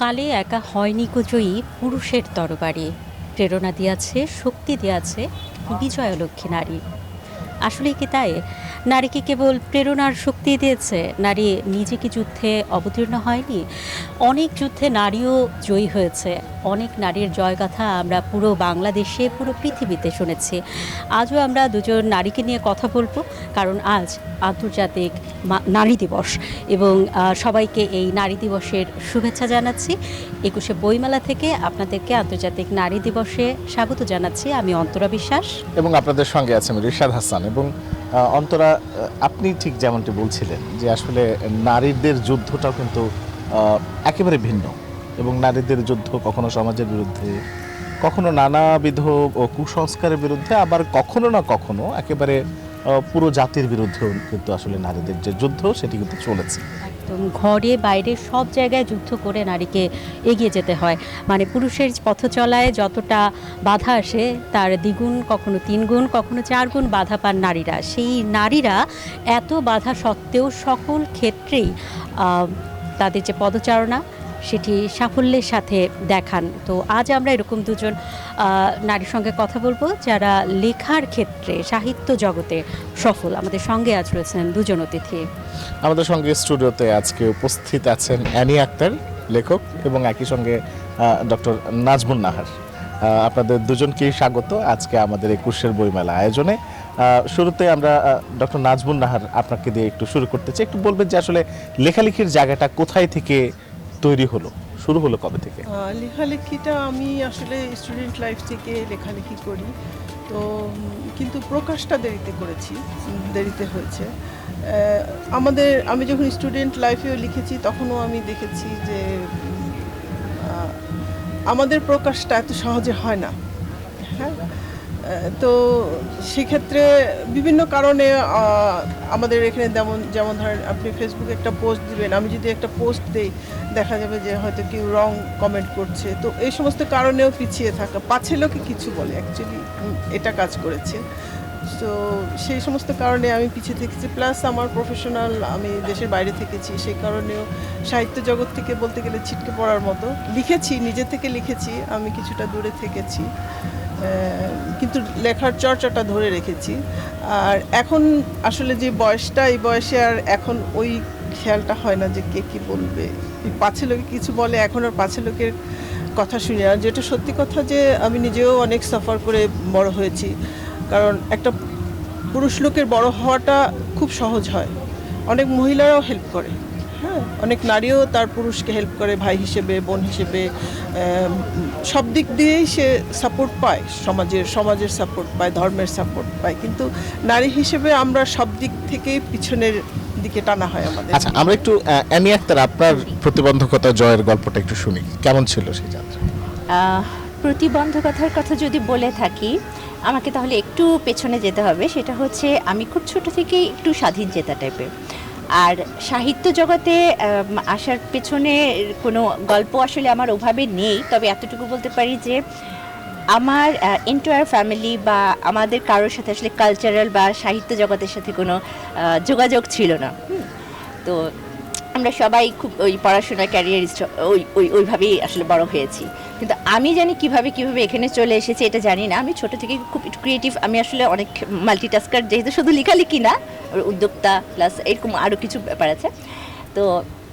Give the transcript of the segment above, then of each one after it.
কালে একা হয়নি জয়ী পুরুষের তরবারি, প্রেরণা দিয়াছে, শক্তি দিয়াছে বিজয়লক্ষ্মী নারী। আসলে কি তাই? নারী কি কেবল প্রেরণার শক্তি দিয়েছে? নারী নিজে কি যুদ্ধে অবতীর্ণ হয়নি? অনেক যুদ্ধে নারীও জয়ী হয়েছে। অনেক নারীর জয়গাথা আমরা পুরো বাংলাদেশে, পুরো পৃথিবীতে শুনেছি। আজও আমরা দুজন নারীকে নিয়ে কথা বলবো, কারণ আজ আন্তর্জাতিক নারী দিবস এবং সবাইকে এই নারী দিবসের শুভেচ্ছা জানাচ্ছি। ২১শে বইমেলা থেকে আপনাদেরকে আন্তর্জাতিক নারী দিবসে স্বাগত জানাচ্ছি। আমি অন্তরা বিশ্বাস এবং আপনাদের সঙ্গে আছেন রিশাদ হাসান। এবং অন্তরা, আপনি ঠিক যেমনটি বলছিলেন যে আসলে নারীদের যুদ্ধটাও কিন্তু একেবারে ভিন্ন, এবং নারীদের যুদ্ধ কখনো সমাজের বিরুদ্ধে, কখনো নানাবিধ কুসংস্কারের বিরুদ্ধে, আবার কখনো না কখনো একেবারে পুরো জাতির বিরুদ্ধেও কিন্তু আসলে নারীদের যে যুদ্ধ সেটি কিন্তু চলেছে। একদম ঘরে বাইরে সব জায়গায় যুদ্ধ করে নারীকে এগিয়ে যেতে হয়। মানে পুরুষের পথ চলায় যতটা বাধা আসে তার দ্বিগুণ, কখনো তিনগুণ, কখনো চারগুণ বাধা পান নারীরা। সেই নারীরা এত বাধা সত্ত্বেও সকল ক্ষেত্রেই তাদের যে পদচারণা সেটি সাফল্যের সাথে দেখান। তো আজ আমরা এরকম দুজন নারীর সঙ্গে কথা বলবো যারা লেখার ক্ষেত্রে সাহিত্য জগতে সফল। আমাদের সঙ্গে আজ রয়েছেন দুজন অতিথি। আমাদের সঙ্গে স্টুডিওতে আজকে উপস্থিত আছেন অ্যানি আক্তার, লেখক, এবং একই সঙ্গে ডক্টর নাজমুন নাহার। আপনাদের দুজনকেই স্বাগত আজকে আমাদের ২১শে বইমেলা আয়োজনে। শুরুতে আমরা ডক্টর নাজমুন নাহার আপনাকে দিয়ে একটু শুরু করতে চাই। একটু বলবেন যে আসলে লেখালেখির জায়গাটা কোথায় থেকে তৈরি হলো, শুরু হলো কবে থেকে? লেখালেখিটা আমি আসলে স্টুডেন্ট লাইফ থেকে লেখালেখি করি, তো কিন্তু প্রকাশটা দেরিতে হয়েছে। আমি যখন স্টুডেন্ট লাইফেও লিখেছি তখনও আমি দেখেছি যে আমাদের প্রকাশটা এত সহজে হয় না। হ্যাঁ, তো সেক্ষেত্রে বিভিন্ন কারণে আমাদের এখানে যেমন ধরেন আপনি ফেসবুকে একটা পোস্ট দিবেন, আমি যদি একটা পোস্ট দিই দেখা যাবে যে হয়তো কেউ রং কমেন্ট করছে, তো এই সমস্ত কারণেও পিছিয়ে থাকা, পাছে লোকে কিছু বলে, অ্যাকচুয়ালি এটা কাজ করেছে। তো সেই সমস্ত কারণে আমি পিছিয়ে থেকেছি, প্লাস আমার প্রফেশনাল, আমি দেশের বাইরে থেকেছি, সেই কারণেও সাহিত্য জগৎ থেকে বলতে গেলে ছিটকে পড়ার মতো লিখেছি, নিজে থেকে লিখেছি, আমি কিছুটা দূরে থেকেছি, কিন্তু লেখার চর্চাটা ধরে রেখেছি। আর এখন আসলে যে বয়সটা, এই বয়সে আর এখন ওই খেয়ালটা হয় না যে কে কী বলবে, পাছে লোকে কিছু বলে, এখন আর পাছে লোকের কথা শুনি। আর যেটা সত্যি কথা যে আমি নিজেও অনেক সাফার করে বড় হয়েছি, কারণ একটা পুরুষ লোকের বড় হওয়াটা খুব সহজ হয়, অনেক মহিলারাও হেল্প করে, হ্যাঁ, অনেক নারীও তার পুরুষকে হেল্প করে, ভাই হিসেবে, বোন হিসেবে, সব দিক দিয়েই সে সাপোর্ট পায়, সমাজের সাপোর্ট পায়, ধর্মের সাপোর্ট পায়, কিন্তু নারী হিসেবে আমরা সব দিক থেকেই পিছনের দিকে টানা হয় আমাদের। আচ্ছা, আমরা একটু অ্যানি আক্তার, আপনার প্রতিবন্ধকতা জয়ের গল্পটা একটু শুনি, কেমন ছিল সেই যাত্রা? প্রতিবন্ধকতার কথা যদি বলে থাকি, আমাকে তাহলে একটু পেছনে যেতে হবে। সেটা হচ্ছে আমি খুব ছোট থেকেই একটু স্বাধীন চেতা টাইপের, আর সাহিত্য জগতে আসার পেছনে কোনো গল্প আসলে আমার ওভাবে নেই, তবে এতটুকু বলতে পারি যে আমার এন্টায়ার ফ্যামিলি বা আমাদের কারোর সাথে আসলে কালচারাল বা সাহিত্য জগতের সাথে কোনো যোগাযোগ ছিল না। তো আমরা সবাই খুব ওই পড়াশোনার ক্যারিয়ারিস্ট ওইভাবেই আসলে বড় হয়েছি, কিন্তু আমি জানি কিভাবে এখানে চলে এসেছি এটা জানি না। আমি ছোট থেকে খুব ক্রিয়েটিভ, আমি আসলে অনেক মাল্টিটাস্কার, যেহেতু শুধু লেখালেখি না, উদ্যোক্তা প্লাস এরকম আরও কিছু ব্যাপার আছে। তো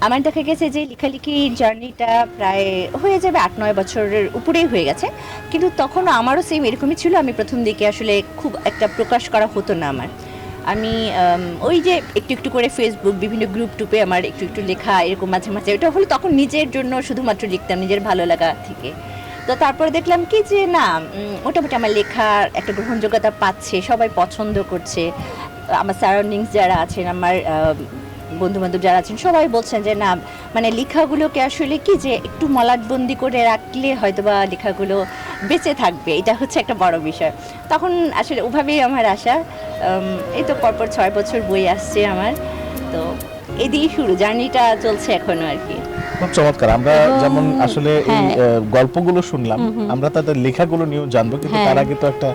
আমার দেখা গেছে যে লেখালেখির জার্নিটা প্রায় হয়ে যাবে ৮-৯ বছরের উপরেই হয়ে গেছে, কিন্তু তখনও আমারও সেম এরকমই ছিল। আমি প্রথম দিকে আসলে খুব একটা প্রকাশ করা হতো না আমার, আমি ওই যে একটু একটু করে ফেসবুক বিভিন্ন গ্রুপ টুপে আমার একটু লেখা এরকম মাঝে মাঝে, ওটা হলো তখন নিজের জন্য শুধুমাত্র লিখতাম, নিজের ভালো লাগা থেকে। তো তারপরে দেখলাম কি যে না, মোটামুটি আমার লেখার একটা গ্রহণযোগ্যতা পাচ্ছে, সবাই পছন্দ করছে, আমার সারাউন্ডিংস যারা আছেন, আমার বন্ধুবান্ধব যারা আছেন সবাই বলছেন যে না, মানে লেখাগুলোকে আসলে কি যে একটু মলাটবন্দি করে রাখলে হয়তো বা লেখাগুলো বেঁচে থাকবে, এটা হচ্ছে একটা বড় বিষয়। তখন আসলে ওভাবেই আমার আশা। এই তো পরপর ৬ বছর বই আসছে আমার, তো এদিকে শুরু, জার্নিটা চলছে এখনো আর কি। খুব চমৎকার। আমরা যেমন আসলে এই গল্পগুলো শুনলাম, আমরা তাদের লেখাগুলো নিয়েও জানবো, কিন্তু তার আগে তো একটা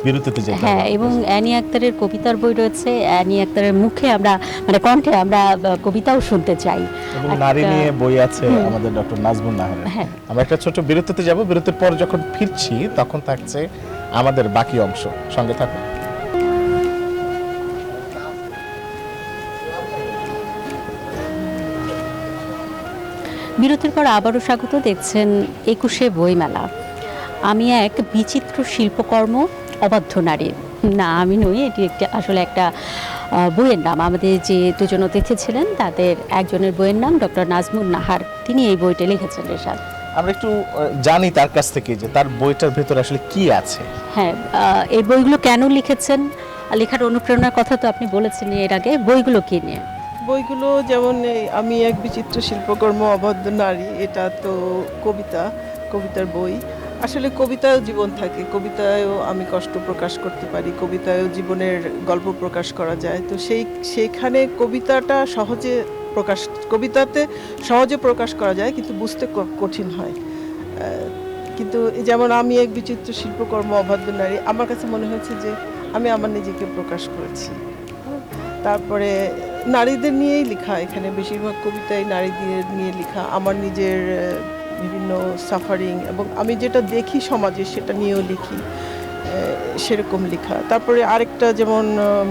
বিরতিতে যেতে হ্যাঁ, হবে এবং অ্যানি আক্তারের কবিতার বই রয়েছে। অ্যানি আক্তারের মুখে আমরা মানে কণ্ঠে আমরা কবিতাও শুনতে চাই। এবং নারী একটা- নিয়ে বই আছে আমাদের ডক্টর নাজমুন নাহারের। হ্যাঁ। আমরা একটা ছোট বিরতিতে যাব, বিরতির পর যখন ফিরছি তখন থাকছে আমাদের বাকি অংশ, সঙ্গে থাকুন। বিরতির পর আবারও স্বাগত, দেখছেন 21শে বইমেলা। আমি এক বিচিত্র শিল্পকর্ম, অবাধ্য নারী। না, আমি নই, এটি আসলে একটা বইয়ের নাম। আমাদের যে দুজন অতিথি ছিলেন তাদের একজনের বইয়ের নাম ডক্টর নাজমুন নাহার, তিনি এই বইটা লিখেছেন রেশাদ। আমরা একটু জানি তার কাছ থেকে যে তার বইটার ভেতরে আসলে কি আছে। হ্যাঁ, এই বইগুলো কেন লিখেছেন, লেখার অনুপ্রেরণার কথা তো আপনি বলেছেন এর আগে। বইগুলো কি নিয়ে? বইগুলো যেমন এই আমি এক বিচিত্র শিল্পকর্ম অবাধ্য নারী, এটা তো কবিতার বই। আসলে কবিতায়ও জীবন থাকে, কবিতায়ও আমি কষ্ট প্রকাশ করতে পারি, কবিতায়ও জীবনের গল্প প্রকাশ করা যায়। তো সেইখানে কবিতাতে সহজে প্রকাশ করা যায়, কিন্তু বুঝতে কঠিন হয়। কিন্তু যেমন আমি এক বিচিত্র শিল্পকর্ম অবাধ্য নারী, আমার কাছে মনে হয়েছে যে আমি আমার নিজেকে প্রকাশ করেছি। তারপরে নারীদের নিয়েই লেখা, এখানে বেশিরভাগ কবিতায় নারীদের নিয়ে লেখা, আমার নিজের বিভিন্ন সাফারিং এবং আমি যেটা দেখি সমাজে সেটা নিয়েও লিখি, সেরকম লেখা। তারপরে আরেকটা যেমন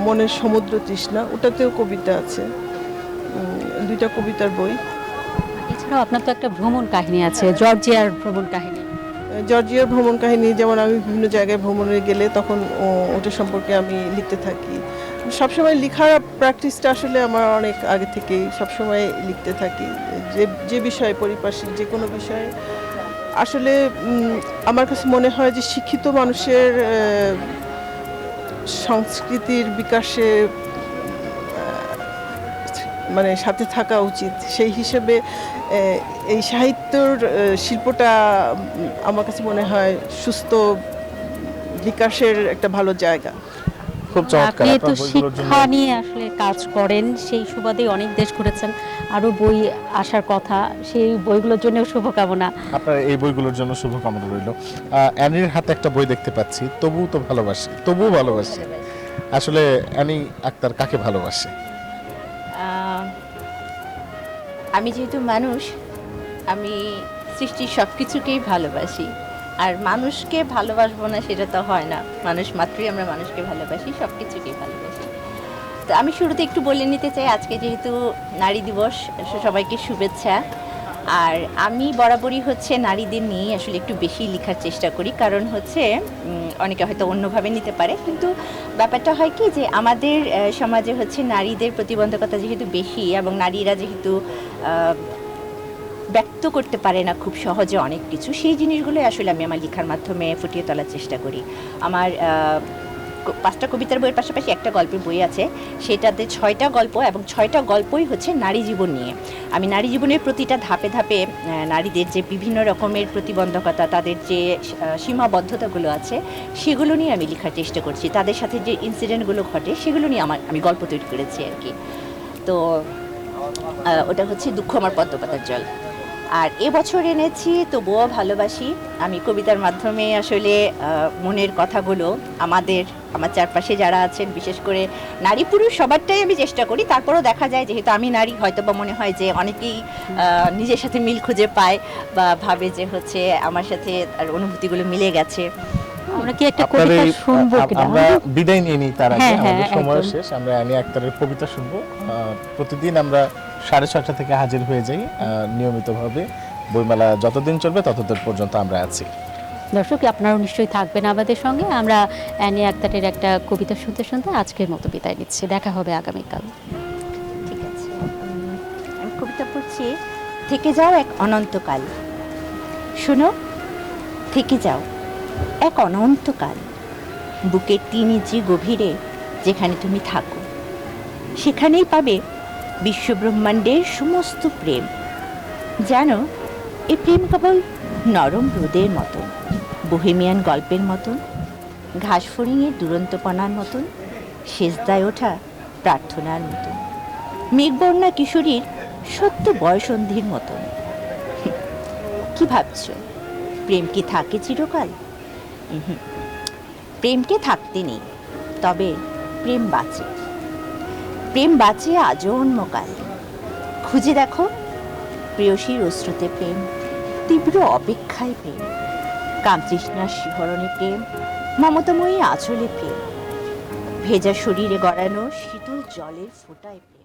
মনের সমুদ্র তৃষ্ণা, ওটাতেও কবিতা আছে, দুইটা কবিতার বই। এছাড়াও আপনার তো একটা ভ্রমণ কাহিনী আছে, জর্জিয়ার ভ্রমণ কাহিনী। জর্জিয়ার ভ্রমণ কাহিনী, যেমন আমি বিভিন্ন জায়গায় ভ্রমণে গেলে তখন ওটা সম্পর্কে আমি লিখতে থাকি। সবসময় লেখার প্র্যাকটিসটা আসলে আমার অনেক আগে থেকেই, সবসময় লিখতে থাকি যে বিষয়ে, পারিপার্শ্বিক যে কোনো বিষয়ে। আসলে আমার কাছে মনে হয় যে শিক্ষিত মানুষের সংস্কৃতির বিকাশে মানে সাথে থাকা উচিত। সেই হিসেবে এই সাহিত্যর শিল্পটা আমার কাছে মনে হয় সুস্থ বিকাশের একটা ভালো জায়গা। খুব চমৎকার। আপনি তো আপনার বইগুলোর জন্য শিক্ষা নিয়ে আসলে কাজ করেন, সেই সুবাদে অনেক দেশ ঘুরেছেন, আরও বই আসার কথা, সেই বইগুলোর জন্য শুভকামনা। আপনার এই বইগুলোর জন্য শুভকামনা রইল। অ্যানির হাতে একটা বই দেখতে পাচ্ছি, তবুও ভালোবাসি। আসলে অ্যানি আক্তার কাকে ভালোবাসে? আমি যেহেতু মানুষ, আমি সৃষ্টির সব কিছুকেই ভালোবাসি। আর মানুষকে ভালোবাসবো না সেটা তো হয় না, মানুষ মাত্রই আমরা মানুষকে ভালোবাসি, সব কিছুকেই ভালোবাসি। তো আমি শুরুতে একটু বলে নিতে চাই, আজকে যেহেতু নারী দিবস, সবাইকে শুভেচ্ছা। আর আমি বরাবরই হচ্ছে নারীদের নিয়েই আসলে একটু বেশি লেখার চেষ্টা করি, কারণ হচ্ছে অনেকে হয়তো অন্যভাবে নিতে পারে, কিন্তু ব্যাপারটা হয় কি যে আমাদের সমাজে হচ্ছে নারীদের প্রতিবন্ধকতা যেহেতু বেশি, এবং নারীরা যেহেতু ব্যক্ত করতে পারে না খুব সহজে অনেক কিছু, সেই জিনিসগুলোই আসলে আমি আমার লেখার মাধ্যমে ফুটিয়ে তোলার চেষ্টা করি। আমার 5টা কবিতার বইয়ের পাশাপাশি একটা গল্পের বই আছে, সেটাতে 6টা গল্প, এবং 6টা গল্পই হচ্ছে নারী জীবন নিয়ে। আমি নারী জীবনের প্রতিটা ধাপে ধাপে নারীদের যে বিভিন্ন রকমের প্রতিবন্ধকতা, তাদের যে সীমাবদ্ধতাগুলো আছে, সেগুলো নিয়ে আমি লেখার চেষ্টা করছি। তাদের সাথে যে ইনসিডেন্টগুলো ঘটে সেগুলো নিয়ে আমি গল্প তৈরি করেছি আর কি। তো ওটা হচ্ছে দুঃখ আমার পদ্মপাতার জল। আর এবছর এনেছি তবুও ভালোবাসি। আমি কবিতার মাধ্যমে আসলে মনের কথাগুলো আমার চারপাশে যারা আছেন, বিশেষ করে নারী পুরুষ সবারটাই আমি চেষ্টা করি। তারপরেও দেখা যায় যেহেতু আমি নারী, হয়তো বা মনে হয় যে অনেকেই নিজের সাথে মিল খুঁজে পায় বা ভাবে যে হচ্ছে আমার সাথে আর অনুভূতিগুলো মিলে গেছে। আমরা কি একটা কবিতা শুনবো কিনা? আমরা বিদায় নিয়ে নিই, তার আগে হ্যাঁ, হ্যাঁ, আমাদের সময় একদম। শেষ। আমরা অ্যানি আক্তারের কবিতা শুনবো। প্রতিদিন আমরা 6:30 থেকে হাজির হয়ে যাই নিয়মিতভাবে। বইমেলা যতদিন চলবে ততদিন পর্যন্ত আমরা আছি। দর্শক, আপনারাও নিশ্চয়ই থাকবেন আমাদের সঙ্গে। আমরা অ্যানি আক্তারের একটা কবিতা শুনতে শুনতে আজকের মতো বিদায় নিচ্ছি। দেখা হবে আগামীকাল। ঠিক আছে, আমি কবিতা পড়ছি। থেকে যাও এক অনন্তকাল, শোনো, থেকে যাও এক অনন্তকাল, বুকের 3 ইঞ্চি গভীরে যেখানে তুমি থাকো, সেখানেই পাবে বিশ্বব্রহ্মাণ্ডের সমস্ত প্রেম। জানো, এই প্রেম কেবল নরম রোদের মতন, বোহেমিয়ান গল্পের মতন, ঘাস ফড়িংয়ের দুরন্তপনার মতন, সেজদায় ওঠা প্রার্থনার মতন, মেঘবর্ণা কিশোরীর সত্য বয়সন্ধির মতন। কি ভাবছ, প্রেম কি থাকে চিরকাল? প্রেমকে থাকতে নেই, তবে প্রেম বাঁচে, প্রেম বাঁচে আজন্মকাল। খুঁজে দেখো প্রেয়সীর অশ্রুতে প্রেম, তীব্র অপেক্ষায় প্রেম, কামতৃষ্ণার শিহরণে প্রেম, মমতাময়ী আঁচলে প্রেম, ভেজা শরীরে গড়ানো শীতল জলের ফোঁটায় প্রেম।